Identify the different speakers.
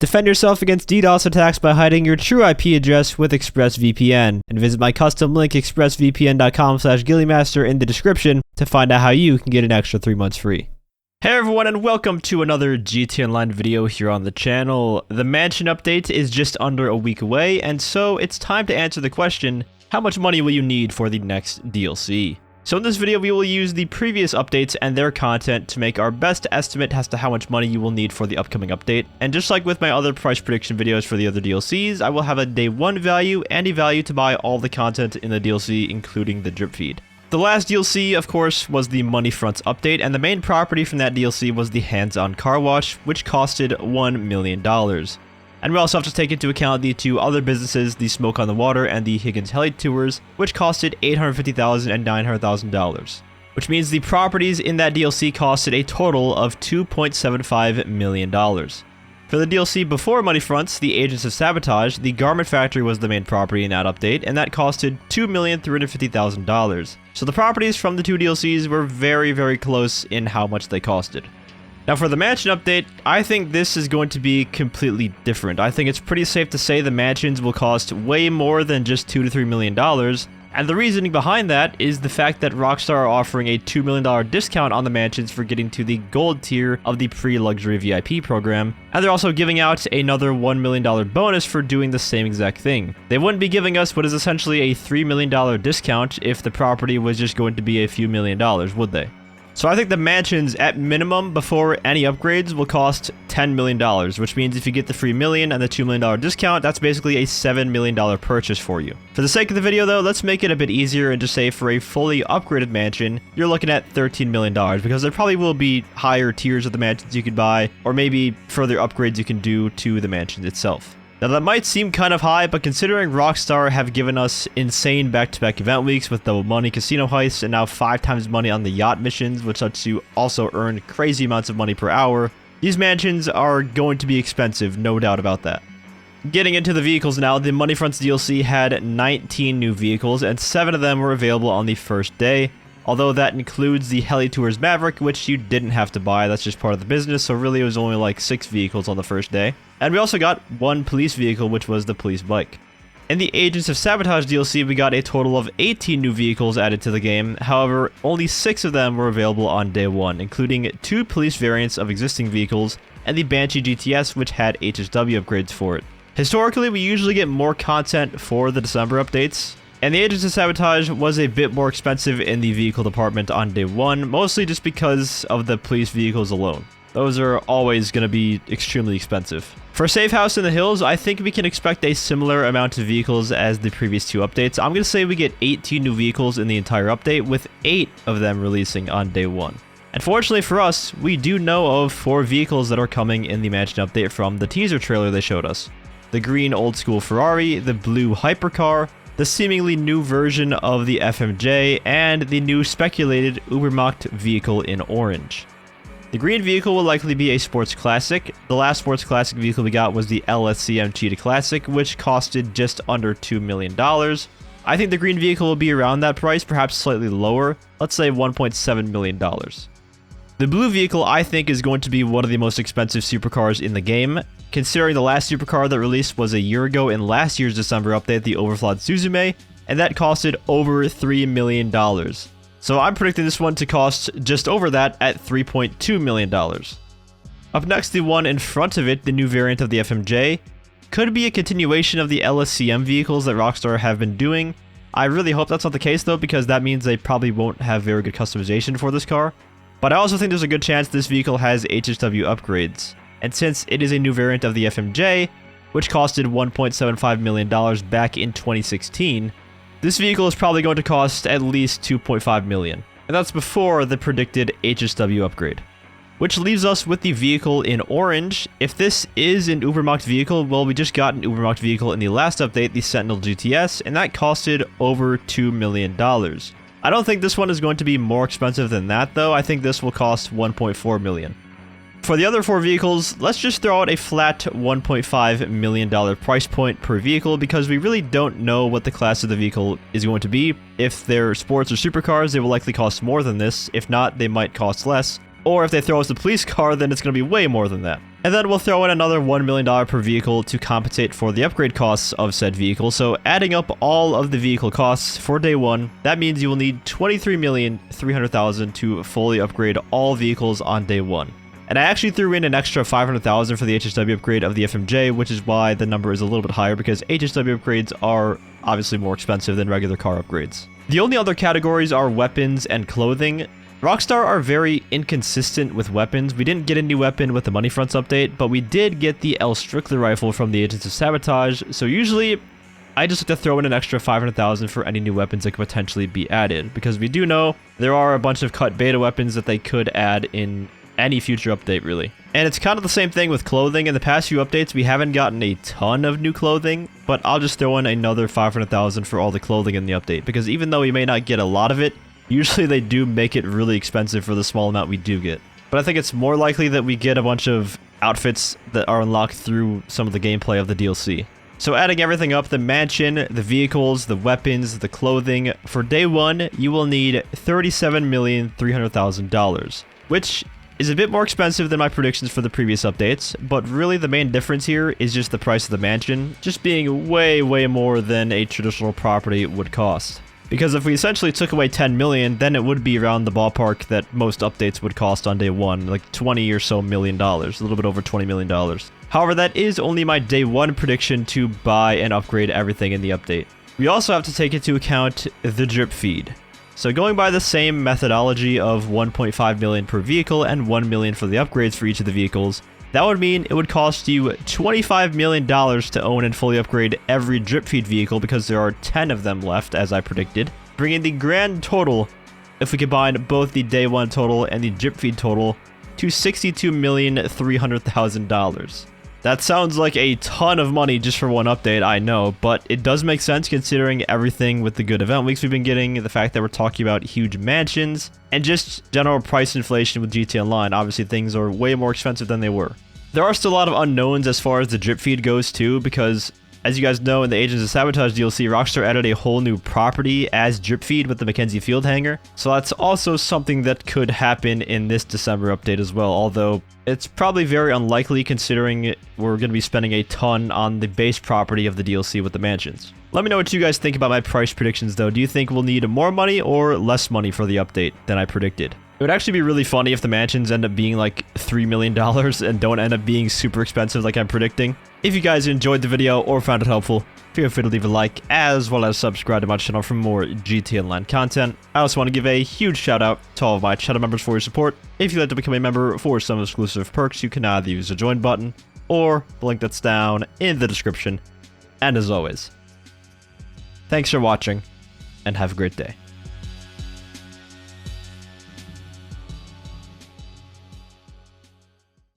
Speaker 1: Defend yourself against DDoS attacks by hiding your true IP address with ExpressVPN, and visit my custom link expressvpn.com/ghilliemaster in the description to find out how you can get an extra 3 months free. Hey everyone, and welcome to another gtaonline video here on the channel. The mansion update is just under a week away, and so it's time to answer the question, how much money will you need for the next DLC? So in this video, we will use the previous updates and their content to make our best estimate as to how much money you will need for the upcoming update. And just like with my other price prediction videos for the other DLCs, I will have a day 1 value and a value to buy all the content in the DLC, including the drip feed. The last DLC, of course, was the Money Fronts update, and the main property from that DLC was the Hands-On Car Wash, which costed $1 million. And we also have to take into account the two other businesses, the Smoke on the Water and the Higgins Heli Tours, which costed $850,000 and $900,000. Which means the properties in that DLC costed a total of $2.75 million. For the DLC before Money Fronts, the Agents of Sabotage, the Garment Factory was the main property in that update, and that costed $2,350,000. So the properties from the two DLCs were very, very close in how much they costed. Now for the mansion update, I think this is going to be completely different. I think it's pretty safe to say the mansions will cost way more than just $2 to $3 million. And the reasoning behind that is the fact that Rockstar are offering a $2 million discount on the mansions for getting to the gold tier of the pre-luxury VIP program. And they're also giving out another $1 million bonus for doing the same exact thing. They wouldn't be giving us what is essentially a $3 million discount if the property was just going to be a few $1 million, would they? So I think the mansions, at minimum, before any upgrades, will cost $10 million, which means if you get the free million and the $2 million discount, that's basically a $7 million purchase for you. For the sake of the video, though, let's make it a bit easier and just say for a fully upgraded mansion, you're looking at $13 million, because there probably will be higher tiers of the mansions you could buy, or maybe further upgrades you can do to the mansion itself. Now that might seem kind of high, but considering Rockstar have given us insane back-to-back event weeks with double money casino heists and now 5 times money on the yacht missions, which lets you also earn crazy amounts of money per hour, these mansions are going to be expensive, no doubt about that. Getting into the vehicles now, the Money Fronts DLC had 19 new vehicles, and 7 of them were available on the first day. Although that includes the Heli Tours Maverick, which you didn't have to buy, that's just part of the business, so really it was only like 6 vehicles on the first day. And we also got 1 police vehicle, which was the police bike. In the Agents of Sabotage DLC, we got a total of 18 new vehicles added to the game, however, only 6 of them were available on day 1, including 2 police variants of existing vehicles, and the Banshee GTS, which had HSW upgrades for it. Historically, we usually get more content for the December updates, and the Agents of Sabotage was a bit more expensive in the vehicle department on day 1, mostly just because of the police vehicles alone. Those are always going to be extremely expensive. For Safehouse in the Hills, I think we can expect a similar amount of vehicles as the previous 2 updates. I'm going to say we get 18 new vehicles in the entire update, with 8 of them releasing on day 1. And fortunately for us, we do know of 4 vehicles that are coming in the mansion update from the teaser trailer they showed us. The green old school Ferrari, the blue hypercar, the seemingly new version of the FMJ, and the new speculated Ubermacht vehicle in orange. The green vehicle will likely be a sports classic. The last sports classic vehicle we got was the LSCM Cheetah Classic, which costed just under $2 million. I think the green vehicle will be around that price, perhaps slightly lower, let's say $1.7 million. The blue vehicle, I think, is going to be one of the most expensive supercars in the game, considering the last supercar that released was a year ago in last year's December update, the Overflawed Suzume, and that costed over $3 million. So I'm predicting this one to cost just over that at $3.2 million. Up next, the one in front of it, the new variant of the FMJ, could be a continuation of the LSCM vehicles that Rockstar have been doing. I really hope that's not the case though, because that means they probably won't have very good customization for this car. But I also think there's a good chance this vehicle has HSW upgrades. And since it is a new variant of the FMJ, which costed $1.75 million back in 2016, this vehicle is probably going to cost at least $2.5 million. And that's before the predicted HSW upgrade. Which leaves us with the vehicle in orange. If this is an Ubermacht vehicle, well, we just got an Ubermacht vehicle in the last update, the Sentinel GTS, and that costed over $2 million. I don't think this one is going to be more expensive than that though. I think this will cost $1.4 million. For the other 4 vehicles, let's just throw out a flat $1.5 million price point per vehicle, because we really don't know what the class of the vehicle is going to be. If they're sports or supercars, they will likely cost more than this. If not, they might cost less. Or if they throw us a police car, then it's going to be way more than that. And then we'll throw in another $1 million per vehicle to compensate for the upgrade costs of said vehicle. So adding up all of the vehicle costs for day one, that means you will need $23,300,000 to fully upgrade all vehicles on day one. And I actually threw in an extra $500,000 for the HSW upgrade of the FMJ, which is why the number is a little bit higher, because HSW upgrades are obviously more expensive than regular car upgrades. The only other categories are weapons and clothing. Rockstar are very inconsistent with weapons. We didn't get a new weapon with the Money Fronts update, but we did get the L. Strickler rifle from the Agents of Sabotage, so usually I just like to throw in an extra $500,000 for any new weapons that could potentially be added, because we do know there are a bunch of cut beta weapons that they could add in any future update, really. And it's kind of the same thing with clothing. In the past few updates, we haven't gotten a ton of new clothing, but I'll just throw in another $500,000 for all the clothing in the update, because even though we may not get a lot of it, usually they do make it really expensive for the small amount we do get. But I think it's more likely that we get a bunch of outfits that are unlocked through some of the gameplay of the DLC. So adding everything up, the mansion, the vehicles, the weapons, the clothing, for day one, you will need $37,300,000, which is a bit more expensive than my predictions for the previous updates, but really the main difference here is just the price of the mansion, just being way more than a traditional property would cost. Because if we essentially took away $10 million, then it would be around the ballpark that most updates would cost on day one, like $20 or so million, a little bit over $20 million. However, that is only my day one prediction to buy and upgrade everything in the update. We also have to take into account the drip feed. So going by the same methodology of $1.5 million per vehicle and $1 million for the upgrades for each of the vehicles, that would mean it would cost you $25 million to own and fully upgrade every drip feed vehicle, because there are 10 of them left, as I predicted, bringing the grand total, if we combine both the day one total and the drip feed total, to $62,300,000. That sounds like a ton of money just for one update, I know, but it does make sense considering everything with the good event weeks we've been getting, the fact that we're talking about huge mansions, and just general price inflation with GTA Online. Obviously, things are way more expensive than they were. There are still a lot of unknowns as far as the drip feed goes too, because as you guys know, in the Agents of Sabotage DLC, Rockstar added a whole new property as drip feed with the Mackenzie Field Hangar, so that's also something that could happen in this December update as well, although it's probably very unlikely considering we're going to be spending a ton on the base property of the DLC with the mansions. Let me know what you guys think about my price predictions though. Do you think we'll need more money or less money for the update than I predicted? It would actually be really funny if the mansions end up being like $3 million and don't end up being super expensive like I'm predicting. If you guys enjoyed the video or found it helpful, feel free to leave a like, as well as subscribe to my channel for more GTA Online content. I also want to give a huge shout out to all of my channel members for your support. If you'd like to become a member for some exclusive perks, you can either use the join button or the link that's down in the description. And as always, thanks for watching and have a great day.